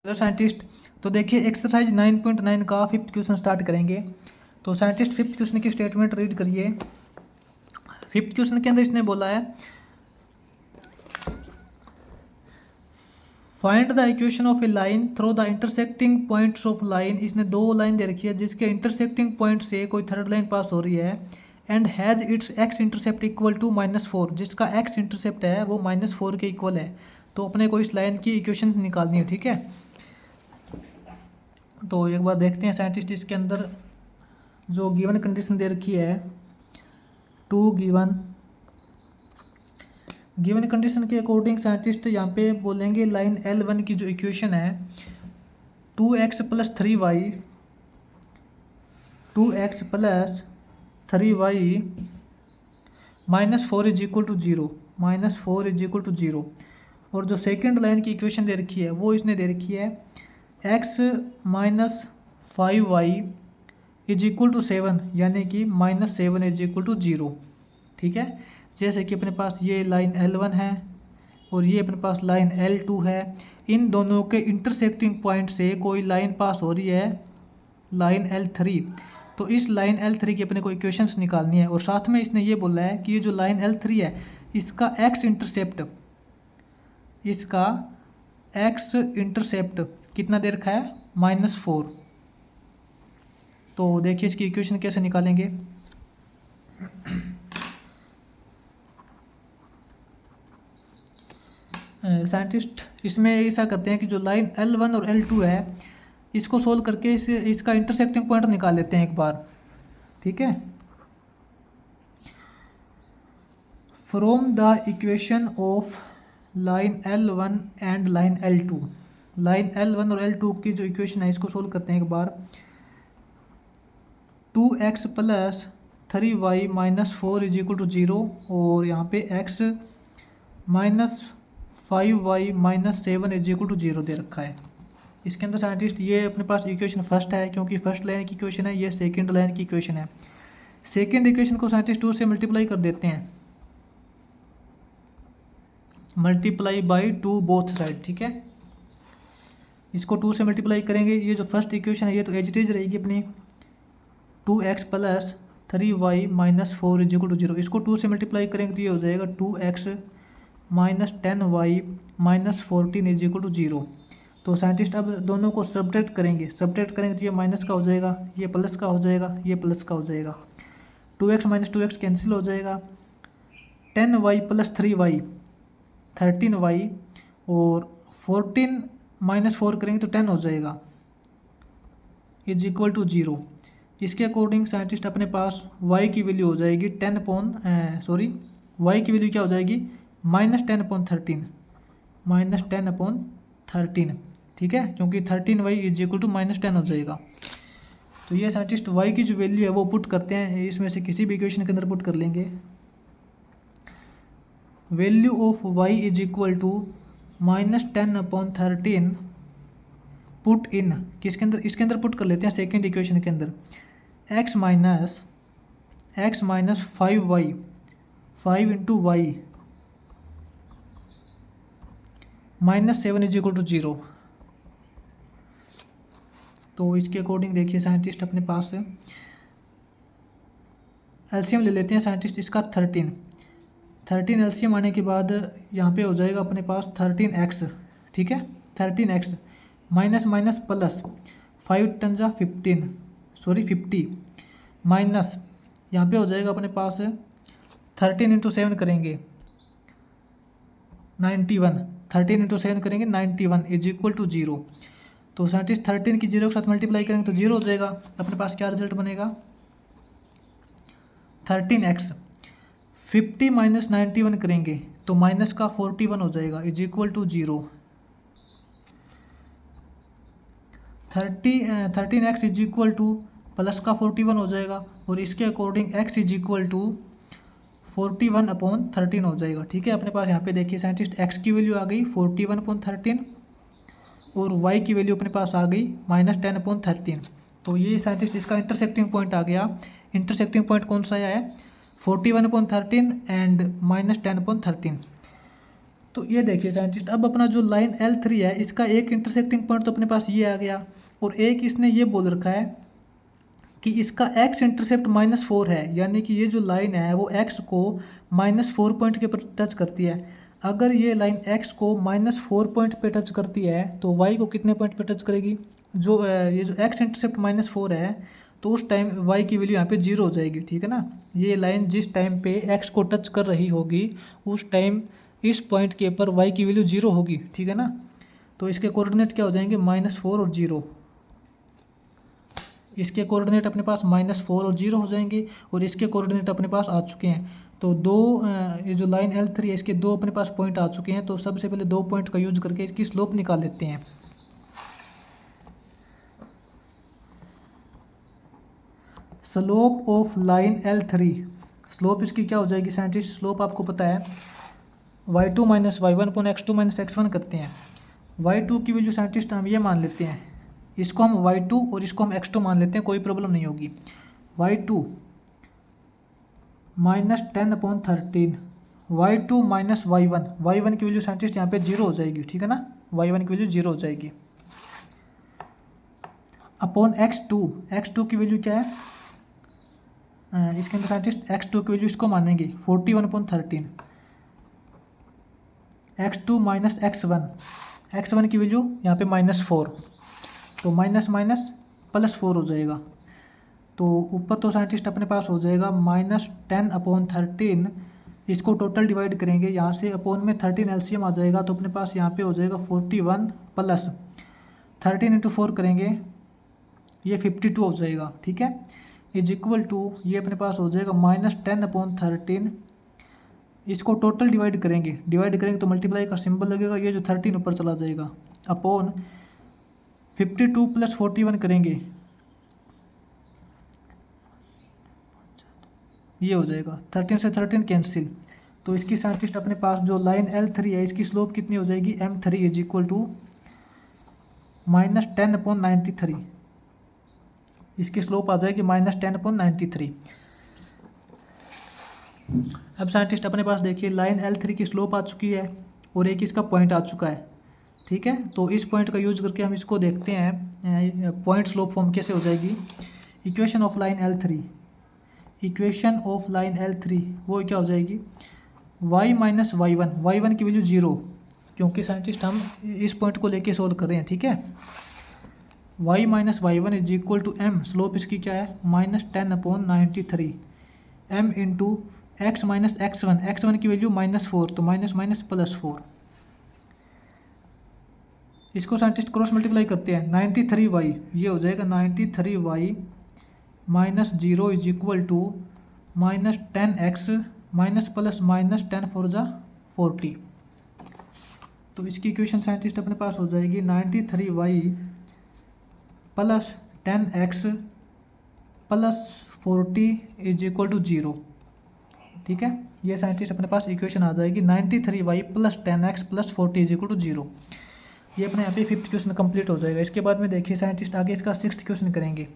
Hello scientist. तो देखिए exercise 9.9 का फिफ्थ क्वेश्चन स्टार्ट करेंगे। तो साइंटिस्ट फिफ्थ क्वेश्चन की स्टेटमेंट रीड करिए। फिफ्थ क्वेश्चन के अंदर इसने बोला है find the equation of A line through the intersecting points of line. इसने दो लाइन दे रखी है जिसके इंटरसेक्टिंग पॉइंट से कोई थर्ड लाइन पास हो रही है and has its x intercept equal to -4, जिसका एक्स इंटरसेप्ट है वो -4 के इक्वल है। तो अपने को इस लाइन की इक्वेशन निकालनी है, ठीक है। तो एक बार देखते हैं साइंटिस्ट इसके अंदर जो गिवन कंडीशन दे रखी है टू गिवन कंडीशन के अकॉर्डिंग साइंटिस्ट यहाँ पे बोलेंगे लाइन L1 की जो इक्वेशन है 2x + 3y 2x + 3y -4 is equal to 0 -4 is equal to 0। और जो सेकेंड लाइन की इक्वेशन दे रखी है वो इसने दे रखी है x - 5y is equal to 7, यानी कि -7 इज इक्वल टू 0, ठीक है। जैसे कि अपने पास ये लाइन L1 है और ये अपने पास लाइन L2 है। इन दोनों के इंटरसेक्टिंग पॉइंट से कोई लाइन पास हो रही है लाइन L3। तो इस लाइन L3 की अपने को इक्वेशंस निकालनी है। और साथ में इसने ये बोला है कि ये जो लाइन L3 है इसका एक्स इंटरसेप्ट कितना दे रखा है -4। तो देखिए इसकी इक्वेशन कैसे निकालेंगे। साइंटिस्ट इसमें ऐसा करते हैं कि जो लाइन L1 और L2 है इसको सोल्व करके इसका इंटरसेक्टिंग पॉइंट निकाल लेते हैं एक बार, ठीक है। From the equation of line L1 and line L2, line L1 और L2 की जो इक्वेशन है इसको सोल्व करते हैं एक बार। 2x + 3y -4 is equal to 0 और यहाँ पे x -5y -7 is equal to 0 दे रखा है। इसके अंदर साइंटिस्ट ये अपने पास इक्वेशन फर्स्ट है क्योंकि फर्स्ट लाइन की इक्वेशन है, ये सेकंड लाइन की इक्वेशन है। सेकंड इक्वेशन को साइंटिस्ट 2 से मल्टीप्लाई कर देते हैं, मल्टीप्लाई बाय 2 बोथ साइड, ठीक है। इसको 2 से मल्टीप्लाई करेंगे, ये जो फर्स्ट इक्वेशन है ये तो एज इट इज रहेगी अपनी 2x + 3y -4 is equal to 0। इसको 2 से मल्टीप्लाई करेंगे तो ये हो जाएगा 2x - 10y -14 is equal to 0। तो साइंटिस्ट अब दोनों को सब्ट्रैक्ट करेंगे तो ये माइनस का हो जाएगा, ये प्लस का हो जाएगा, ये प्लस का हो जाएगा। 2x - 2x कैंसिल हो जाएगा। 10y + 3y 13y और 14 -4 करेंगे तो 10 हो जाएगा इज इक्वल टू 0। इसके अकॉर्डिंग साइंटिस्ट अपने पास y की वैल्यू हो जाएगी y की वैल्यू क्या हो जाएगी -10/13 -10/13, ठीक है, क्योंकि 13y इज इक्वल टू -10 हो जाएगा। तो ये साइंटिस्ट y की जो वैल्यू है वो पुट करते हैं, इसमें से किसी भी इक्वेशन के अंदर पुट कर लेंगे। Value of y is equal to -10/13 put in किसके अंदर, इसके अंदर पुट कर लेते हैं सेकेंड इक्वेशन के अंदर। x - 5y 5 × y -7 is equal to 0। तो इसके अकॉर्डिंग देखिए साइंटिस्ट अपने पास एलसीएम ले लेते हैं साइंटिस्ट इसका 13 एलसीएम आने के बाद यहाँ पे हो जाएगा अपने पास 13x, ठीक है। 13x minus minus plus 5 × 15 50 minus यहाँ पे हो जाएगा अपने पास 13 × 7 करेंगे 91, 13 × 7 करेंगे 91 इज इक्वल टू 0। तो साइंटिस्ट 13 की 0 के साथ मल्टीप्लाई करेंगे तो 0 हो जाएगा। अपने पास क्या रिजल्ट बनेगा 13x। 50 - 91 करेंगे तो माइनस का 41 हो जाएगा is equal to 0। 13x is equal to plus का 41 हो जाएगा और इसके according x is equal to 41/13 हो जाएगा, ठीक है। अपने पास यहाँ पे देखिए साइंटिस्ट x की वैल्यू आ गई 41/13 और y की वैल्यू अपने पास आ गई -10/13। तो ये साइंटिस्ट इसका इंटरसेक्टिंग पॉइंट आ गया। इंटरसेक्टिंग पॉइंट कौन सा आया है 41/13 एंड -10/13। तो ये देखिए साइंटिस्ट, अब अपना जो लाइन L3 है इसका एक इंटरसेक्टिंग पॉइंट तो अपने पास ये आ गया, और एक इसने ये बोल रखा है कि इसका x इंटरसेप्ट -4 है, यानी कि ये जो लाइन है वो x को -4 पॉइंट के पर टच करती है। अगर ये लाइन x को -4 पॉइंट पे टच करती है तो y को कितने पॉइंट पे टच करेगी? जो ये जो x इंटरसेप्ट -4 है तो उस टाइम y की वैल्यू यहाँ पे 0 हो जाएगी, ठीक है ना। ये लाइन जिस टाइम पे x को टच कर रही होगी उस टाइम इस पॉइंट के ऊपर y की वैल्यू 0 होगी, ठीक है ना। तो इसके कोऑर्डिनेट क्या हो जाएंगे? -4 और 0। इसके कोऑर्डिनेट अपने पास -4 और 0 हो जाएंगे, और इसके कोऑर्डिनेट अपने पास आ चुके हैं। तो ये जो लाइन L3 है इसके दो अपने पास पॉइंट आ चुके हैं। तो सबसे पहले दो पॉइंट का यूज करके इसकी स्लोप निकाल लेते हैं। Slope of line L3, slope इसकी क्या हो जाएगी साइंटिस्ट? स्लोप आपको पता है y2 - y1 upon x2 - x1 करते हैं। y2 की वैल्यू साइंटिस्ट हम ये मान लेते हैं, इसको हम y2 और इसको हम x2 मान लेते हैं, कोई प्रॉब्लम नहीं होगी। y2 -10/13, y2 - y1, y1 की वैल्यू साइंटिस्ट यहाँ पे 0 हो जाएगी, ठीक है ना। y1 की वैल्यू 0 हो जाएगी अपॉन x2 की वैल्यू क्या है? इसके अंदर साइंटिस्ट x2 की वैल्यू इसको मानेंगे 41/13, x2 - x1 की वैल्यू यहाँ पे -4, तो माइनस माइनस +4 हो जाएगा। तो ऊपर तो साइंटिस्ट अपने पास हो जाएगा -10/13, इसको टोटल डिवाइड करेंगे यहाँ से, अपॉन में 13 एलसीएम आ जाएगा, तो अपने पास यहाँ पे हो जाएगा 41 प्लस 13 × 4 करेंगे ये 52 हो जाएगा, ठीक है। इज इक्वल टू ये अपने पास हो जाएगा -10/13, इसको टोटल डिवाइड करेंगे तो मल्टीप्लाई का सिंबल लगेगा, ये जो 13 ऊपर चला जाएगा, अपॉन 52 + 41 करेंगे ये हो जाएगा 13 से 13 कैंसिल। तो इसकी साइंटिस्ट अपने पास जो लाइन L3 है इसकी स्लोप कितनी हो जाएगी? M3 इज इक्वल टू -10/93, इसकी स्लोप आ जाएगी -10/93। अब साइंटिस्ट अपने पास देखिए लाइन L3 की स्लोप आ चुकी है और एक इसका पॉइंट आ चुका है, ठीक है। तो इस पॉइंट का यूज करके हम इसको देखते हैं पॉइंट स्लोप फॉर्म कैसे हो जाएगी। इक्वेशन ऑफ लाइन L3 वो क्या हो जाएगी? y - y1 की वैल्यू 0, क्योंकि साइंटिस्ट हम इस पॉइंट को लेके सोल्व कर रहे हैं, ठीक है। y - y1 is equal to m, slope इसकी क्या है? -10/93, m इंटू x - x1 की वैल्यू -4, तो +4। इसको साइंटिस्ट क्रॉस मल्टीप्लाई करते हैं, 93y ये हो जाएगा 93y - 0 is equal to -10x -+-10 4 × 40। तो इसकी इक्वेशन साइंटिस्ट अपने पास हो जाएगी 93y + 10x + 40 is equal to 0, ठीक है। ये साइंटिस्ट अपने पास इक्वेशन आ जाएगी 93y + 10x + 40 is equal to 0। ये अपने यहाँ पे 5th क्वेश्चन कंप्लीट हो जाएगा। इसके बाद में देखिए साइंटिस्ट आगे इसका 6th क्वेश्चन करेंगे।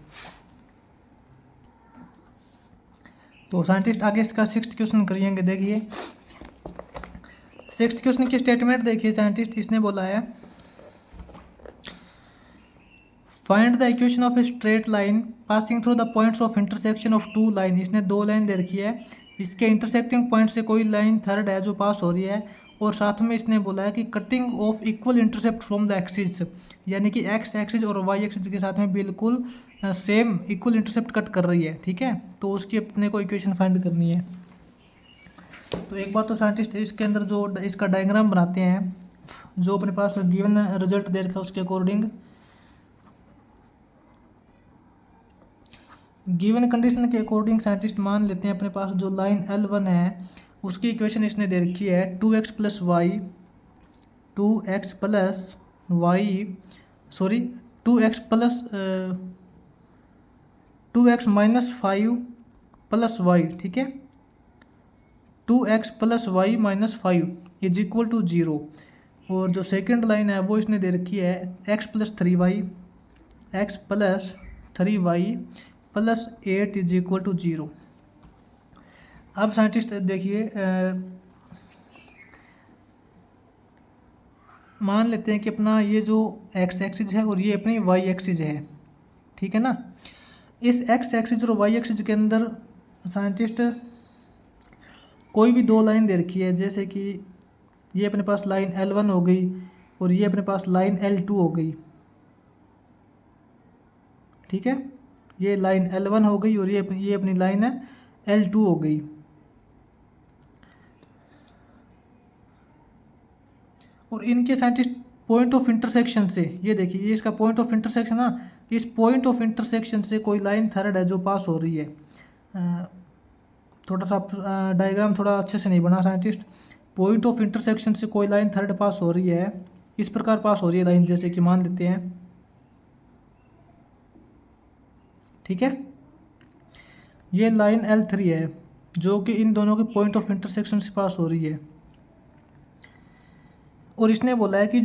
तो साइंटिस्ट आगे इसका 6th क्वेश्चन करेंगे। देखिए 6th क्वेश्चन की स्टेटमेंट देखिए साइंटिस्ट, इसने बोला है find the equation of a straight line passing through the points of intersection of two line. इसने दो लाइन दे रखी है, इसके इंटरसेक्टिंग पॉइंट से कोई लाइन थर्ड है जो पास हो रही है, और साथ में इसने बोला है कि cutting of equal intercept from the axis, यानी कि एक्स एक्सिस और वाई एक्सिस के साथ में बिल्कुल सेम इक्वल इंटरसेप्ट कट कर रही है, ठीक है। तो उसकी अपने को इक्वेशन फाइंड करनी है। तो एक बार तो साइंटिस्ट इसके अंदर जो इसका डायग्राम बनाते हैं, जो अपने पास गिवन रिजल्ट दे रखा है उसके अकॉर्डिंग, गिवन कंडीशन के अकॉर्डिंग साइंटिस्ट मान लेते हैं अपने पास जो लाइन L1 है उसकी इक्वेशन इसने दे रखी है 2x + y 2x - 5 + y, ठीक है। 2x + y - 5 is equal to 0। और जो सेकंड लाइन है वो इसने दे रखी है x + 3y + 8 is equal to 0। अब साइंटिस्ट देखिए मान लेते हैं कि अपना ये जो एक्स एक्सिस है और ये अपनी वाई एक्सिस है, ठीक है ना। इस एक्स एक्सिस और वाई एक्सिस के अंदर साइंटिस्ट कोई भी दो लाइन दे रखी है, जैसे कि ये अपने पास लाइन L1 हो गई और ये अपने पास लाइन L2 हो गई, ठीक है। ये लाइन L1 हो गई और ये अपनी लाइन है L2 हो गई। और इनके साइंटिस्ट पॉइंट ऑफ इंटरसेक्शन से, ये देखिए ये इसका पॉइंट ऑफ इंटरसेक्शन ना, इस पॉइंट ऑफ इंटरसेक्शन से कोई लाइन थर्ड है जो पास हो रही है। थोड़ा सा डायग्राम थोड़ा अच्छे से नहीं बना साइंटिस्ट। पॉइंट ऑफ इंटरसेक्शन से कोई लाइन थर्ड पास हो रही है, इस प्रकार पास हो रही है लाइन, जैसे कि मान लेते हैं, ठीक है। ये लाइन L3 है जो कि इन दोनों के पॉइंट ऑफ इंटरसेक्शन से पास हो रही है। और इसने बोला है कि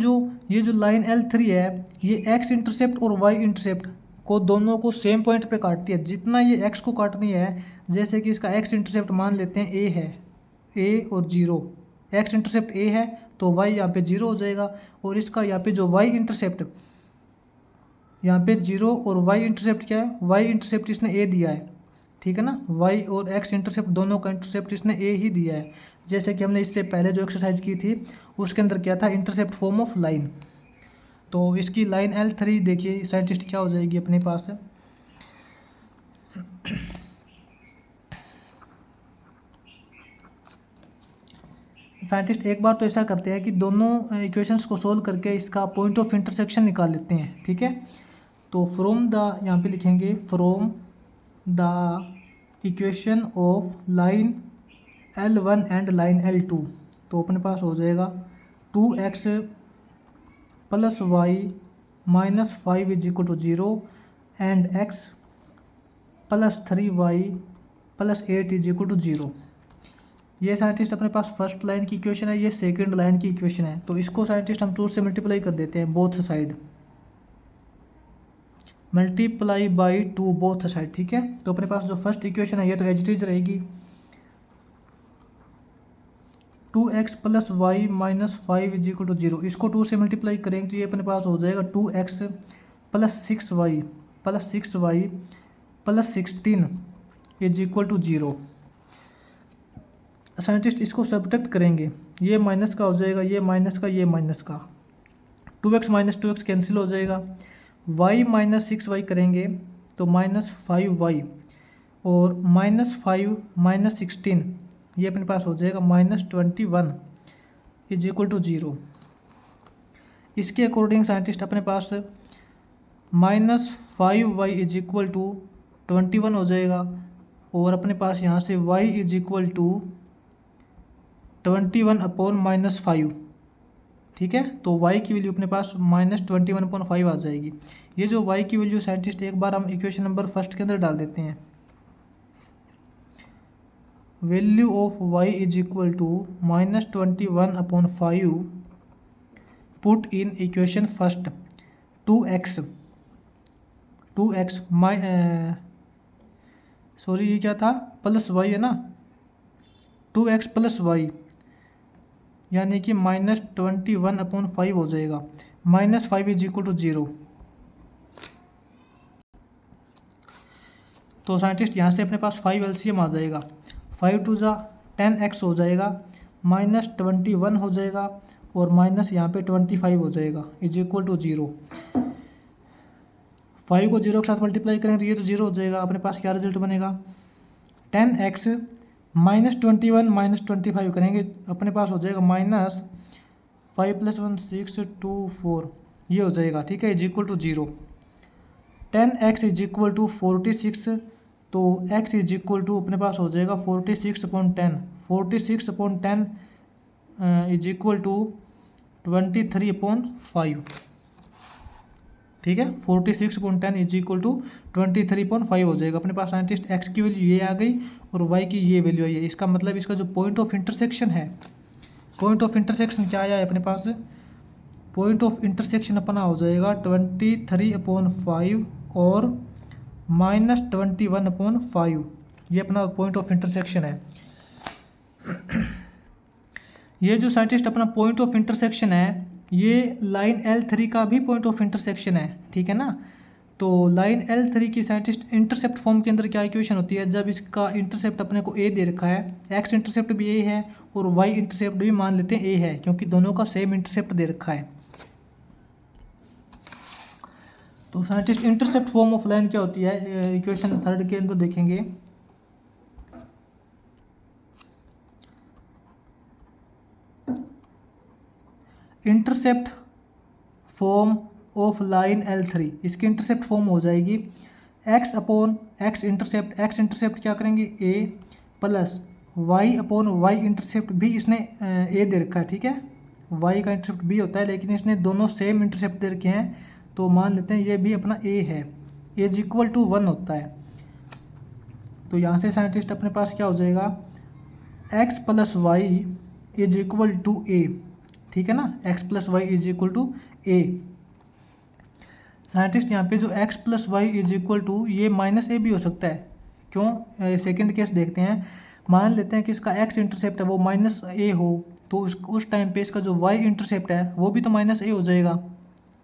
ये जो लाइन L3 है ये एक्स इंटरसेप्ट और वाई इंटरसेप्ट को दोनों को सेम पॉइंट पे काटती है। जितना ये एक्स को काटनी है, जैसे कि इसका एक्स इंटरसेप्ट मान लेते हैं ए है, ए और 0, एक्स इंटरसेप्ट ए है तो वाई यहाँ पे 0 हो जाएगा। और इसका यहाँ पे जो वाई इंटरसेप्ट यहाँ पे 0 और वाई इंटरसेप्ट क्या है, वाई इंटरसेप्ट इसने ए दिया है, ठीक है ना। वाई और एक्स इंटरसेप्ट दोनों का इंटरसेप्ट इसने ए ही दिया है। जैसे कि हमने इससे पहले जो एक्सरसाइज की थी उसके अंदर क्या था, इंटरसेप्ट फॉर्म ऑफ लाइन। तो इसकी लाइन L3 देखिए साइंटिस्ट क्या हो जाएगी अपने पास है। साइंटिस्ट एक बार तो ऐसा करते हैं कि दोनों इक्वेशंस को सोल्व करके इसका पॉइंट ऑफ इंटरसेक्शन निकाल लेते हैं, ठीक है। तो फ्रॉम द, यहाँ पे लिखेंगे from the equation of line L1 and line L2, तो अपने पास हो जाएगा 2x plus y minus 5 is equal to 0 and x plus 3y plus 8 is equal to 0। ये साइंटिस्ट अपने पास फर्स्ट लाइन की इक्वेशन है, ये सेकंड लाइन की इक्वेशन है। तो इसको साइंटिस्ट हम 2 से मल्टीप्लाई कर देते हैं both side, multiply by 2 both side, ठीक है। तो अपने पास जो फर्स्ट इक्वेशन है ये तो एज इट इज रहेगी, 2x plus y minus 5 is equal to 0। इसको 2 से मल्टीप्लाई करेंगे तो ये अपने पास हो जाएगा 2x plus 6y plus 6y plus 16 is equal to 0। Scientist इसको सब्ट्रैक्ट करेंगे, ये माइनस का हो जाएगा, ये माइनस का, ये माइनस का, 2x माइनस 2x कैंसिल हो जाएगा। y माइनस 6y करेंगे तो माइनस 5y और माइनस 5 माइनस 16 ये अपने पास हो जाएगा माइनस 21 इज इक्वल टू 0। इसके अकॉर्डिंग साइंटिस्ट अपने पास minus 5y is equal to 21 हो जाएगा और अपने पास यहाँ से y is equal to 21 upon minus 5, ठीक है। तो y की वैल्यू अपने पास माइनस 21 अपॉन 5 आ जाएगी। ये जो y की वैल्यू साइंटिस्ट एक बार हम इक्वेशन नंबर फर्स्ट के अंदर डाल देते हैं, value of y is equal to minus 21 upon 5 put in equation first, 2x sorry ये क्या था, प्लस y है ना, 2x प्लस y यानी कि माइनस 21 अपॉन 5 हो जाएगा, माइनस 5 इज इक्वल टू 0। तो साइंटिस्ट यहाँ से अपने पास 5 LCM आ जाएगा, 5 टू ज़ा 10x हो जाएगा, माइनस 21 हो जाएगा और माइनस यहाँ पे 25 हो जाएगा इज इक्वल टू 0। 5 को 0 के साथ मल्टीप्लाई करेंगे तो ये तो 0 हो जाएगा। अपने पास क्या रिजल्ट बनेगा, 10x माइनस 21 माइनस 25 करेंगे, अपने पास हो जाएगा माइनस 5 प्लस 1 6 2 4 ये हो जाएगा, ठीक है, is equal to 0। 10x is equal to 46, तो x इज इक्वल टू अपने पास हो जाएगा 46 upon 10, 46 upon 10 is equal to 23 upon 5, ठीक है। 46 upon 10 is equal to 23 upon 5 हो जाएगा। अपने पास साइंटिस्ट x की वैल्यू ये आ गई और y की ये वैल्यू आई है। इसका मतलब इसका जो पॉइंट ऑफ इंटरसेक्शन है, पॉइंट ऑफ इंटरसेक्शन क्या आया है अपने पास, पॉइंट ऑफ इंटरसेक्शन अपना हो जाएगा 23 अपॉन 5 और माइनस 21 अपॉन 5, ये अपना पॉइंट ऑफ इंटरसेक्शन है। ये जो साइंटिस्ट अपना पॉइंट ऑफ इंटरसेक्शन है ये लाइन L3 का भी पॉइंट ऑफ इंटरसेक्शन है, ठीक है ना। तो लाइन L3 की साइंटिस्ट इंटरसेप्ट फॉर्म के अंदर क्या इक्वेशन होती है, जब इसका इंटरसेप्ट अपने को A दे रखा है, x इंटरसेप्ट भी A है और y इंटरसेप्ट भी मान लेते हैं A है, क्योंकि दोनों का सेम इंटरसेप्ट दे रखा है। तो scientist intercept form of line क्या होती है, इक्वेशन थर्ड के अंदर देखेंगे। Intercept form of line L3, इसकी इंटरसेप्ट फॉर्म हो जाएगी x upon x intercept, x intercept क्या करेंगे a plus y upon y intercept भी इसने a दे रखा है, ठीक है। y का इंटरसेप्ट b होता है, लेकिन इसने दोनों सेम इंटरसेप्ट दे रखे हैं, तो मान लेते हैं ये भी अपना a है, a इज इक्वल टू 1 होता है। तो यहाँ से साइंटिस्ट अपने पास क्या हो जाएगा, x plus y is equal to a, ठीक है ना, x plus y is equal to a। Scientist यहाँ पे जो x plus y is equal to, ये माइनस a भी हो सकता है, क्यों, सेकंड केस देखते हैं। मान लेते हैं कि इसका x इंटरसेप्ट है वो माइनस a हो, तो उस टाइम पे इसका जो y इंटरसेप्ट है वो भी तो माइनस a हो जाएगा,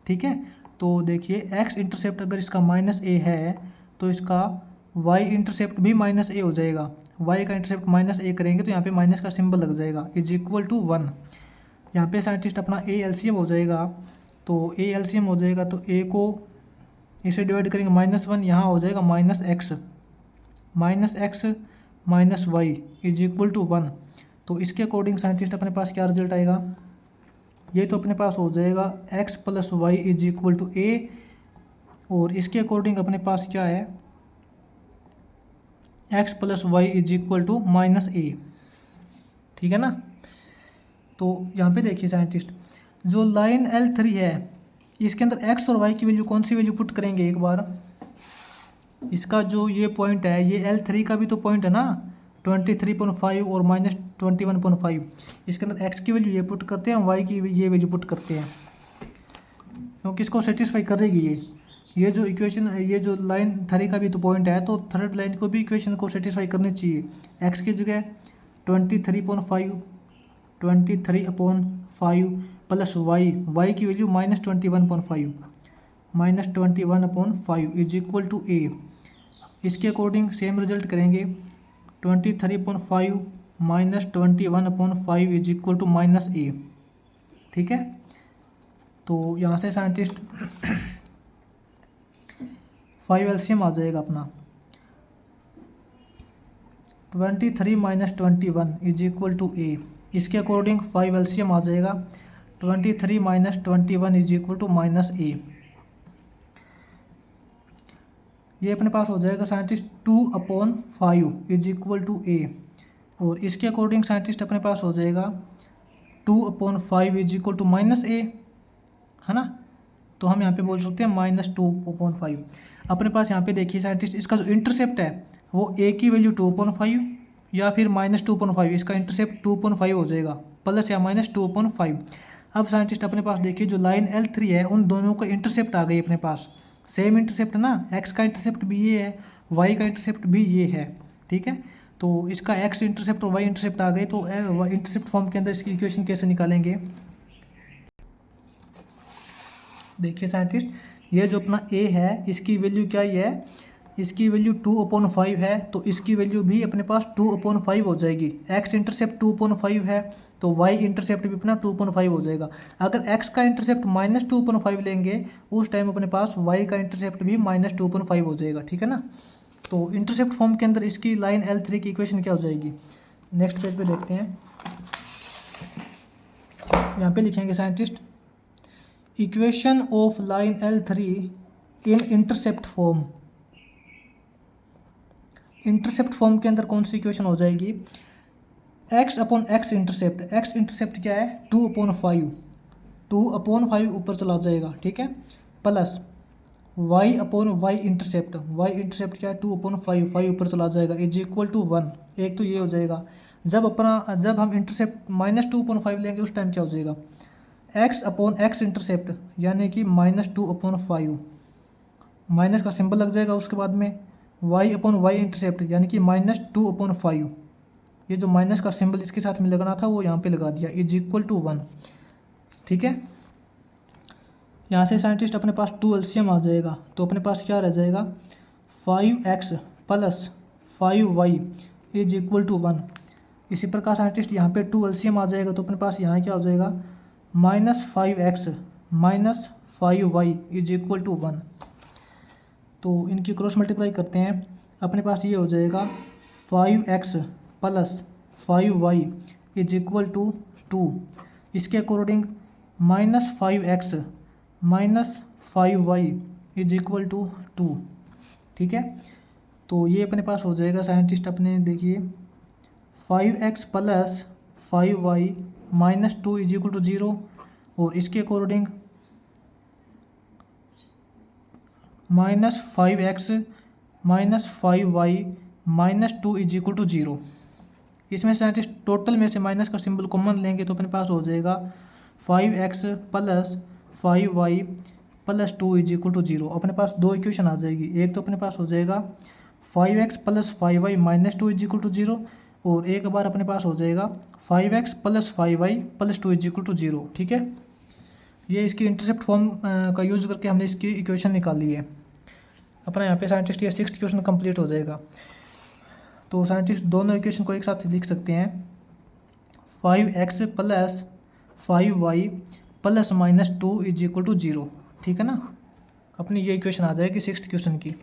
ठीक है। तो देखिए x इंटरसेप्ट अगर इसका माइनस a है तो इसका y इंटरसेप्ट भी माइनस a हो जाएगा, y का इंटरसेप्ट माइनस a करेंगे तो यहाँ पे माइनस का सिंबल लग जाएगा, इज इक्वल टू 1। यहाँ पे साइंटिस्ट अपना a एलसीएम हो जाएगा, तो a एलसीएम हो जाएगा तो a को इसे डिवाइड करेंगे -1, यहाँ हो जाएगा -x minus y is equal to 1। तो इसके अकॉर्डिंग साइंटिस्ट अपने पास क्या रिजल्ट आएगा, ये तो अपने पास हो जाएगा x plus y is equal to a, और इसके अकॉर्डिंग अपने पास क्या है, x plus y is equal to -a, ठीक है ना। तो यहाँ पे देखिए साइंटिस्ट, जो लाइन L3 है इसके अंदर x और y की वैल्यू कौन सी वैल्यू पुट करेंगे, एक बार इसका जो ये पॉइंट है, ये L3 का भी तो पॉइंट है ना, 23.5 और -21.5, इसके अंदर x की वैल्यू ये पुट करते हैं, y की ये वैल्यू पुट करते हैं, क्योंकि इसको सेटिस्फाई करेगी ये जो इक्वेशन, ये जो लाइन 3 का भी तो पॉइंट है, तो थर्ड लाइन को भी इक्वेशन को सेटिस्फाई करनी चाहिए। x की जगह 23.5 प्लस y की value -21.5 is equal to a। इसके अकॉर्डिंग सेम रिजल्ट करेंगे, 23.5 -21.5 इज इक्वल टू -a, ठीक है। तो यहाँ से साइंटिस्ट 5 एलसीएम आ जाएगा अपना, 23 - 21 इज इक्वल टू a। इसके अकॉर्डिंग 5 एलसीएम आ जाएगा, 23 - 21 इज इक्वल टू -a। ये अपने पास हो जाएगा scientist 2/5 is equal to a, और इसके अकॉर्डिंग साइंटिस्ट अपने पास हो जाएगा 2/5 इज इक्वल टू -a, है ना। तो हम यहाँ पे बोल सकते हैं -2/5। अपने पास यहाँ पे देखिए साइंटिस्ट, इसका जो इंटरसेप्ट है वो a की वैल्यू 2/5 या फिर -2/5, इसका इंटरसेप्ट 2/5 हो जाएगा, प्लस या -2/5। अब साइंटिस्ट अपने पास देखिए जो लाइन L3 है उन दोनों का इंटरसेप्ट आ गई अपने पास, सेम इंटरसेप्ट ना, x का इंटरसेप्ट भी ये है, y का इंटरसेप्ट भी ये है, ठीक है। तो इसका x इंटरसेप्ट और y इंटरसेप्ट आ गए, तो इंटरसेप्ट फॉर्म के अंदर इसकी इक्वेशन कैसे निकालेंगे। देखिए साइंटिस्ट, ये जो अपना a है इसकी वैल्यू क्या ही है, इसकी वैल्यू 2/5 है, तो इसकी वैल्यू भी अपने पास 2/5 हो जाएगी। x इंटरसेप्ट 2/5 है तो y इंटरसेप्ट भी अपना 2/5 हो जाएगा। अगर x का इंटरसेप्ट -2/5 लेंगे उस टाइम अपने पास y का इंटरसेप्ट भी -2/5 हो जाएगा, ठीक है ना। तो इंटरसेप्ट फॉर्म के अंदर इसकी लाइन L3 की इक्वेशन क्या हो जाएगी, नेक्स्ट पेज पे देखते हैं। यहाँ पे लिखेंगे scientist, equation of line L3 in intercept form. Intercept form के अंदर कौन सी इक्वेशन हो जाएगी, x/x इंटरसेप्ट, x इंटरसेप्ट क्या है 2/5 ऊपर चला जाएगा, ठीक है, plus y/y intercept, y intercept क्या है 2/5, 5 ऊपर चला जाएगा, इज इक्वल टू 1। एक तो ये हो जाएगा। जब हम इंटरसेप्ट -2/5 लेंगे उस टाइम क्या हो जाएगा, x/x इंटरसेप्ट यानी कि -2/5, माइनस का सिंबल लग जाएगा, उसके बाद में y/y इंटरसेप्ट यानी कि -2/5, ये जो माइनस का सिंबल इसके साथ में लगाना था वो यहाँ पे लगा दिया, इज इक्वल टू 1, ठीक है। यहाँ से साइंटिस्ट अपने पास 2 एलसीएम आ जाएगा, तो अपने पास क्या रह जाएगा 5x plus 5y is equal to 1। इसी प्रकार साइंटिस्ट यहाँ पे 2 एलसीएम आ जाएगा, तो अपने पास यहाँ क्या हो जाएगा -5x minus 5y is equal to 1। तो इनकी क्रॉस मल्टीप्लाई करते हैं, अपने पास ये हो जाएगा 5x plus 5y is equal to 2। इसके according -5x minus 5y is equal to 2। ठीक है, तो ये अपने पास हो जाएगा साइंटिस्ट अपने देखिए 5x plus 5y minus 2 is equal to 0, और इसके according -5x minus 5y minus 2 is equal to 0। इसमें साइंटिस्ट टोटल में से माइनस का सिंबल कॉमन लेंगे, तो अपने पास हो जाएगा 5x plus 5y plus 2 is equal to 0। अपने पास दो इक्वेशन आ जाएगी, एक तो अपने पास हो जाएगा 5x plus 5y minus 2 is equal to 0, और एक बार अपने पास हो जाएगा 5x plus 5y plus 2 is equal to 0। ठीक है, ये इसकी इंटरसेप्ट फॉर्म का यूज़ करके हमने इसकी इक्वेशन निकाली है। अपना यहाँ पे साइंटिस्ट ये 6th इक्वेशन कंप्लीट हो जाएगा। तो साइंटिस्ट दोनों इक्वेशन को एक साथ लिख सकते हैं 5x plus 5y plus minus 2 is equal to 0। ठीक है ना, अपनी ये इक्वेशन आ जाएगी 6th इक्वेशन की।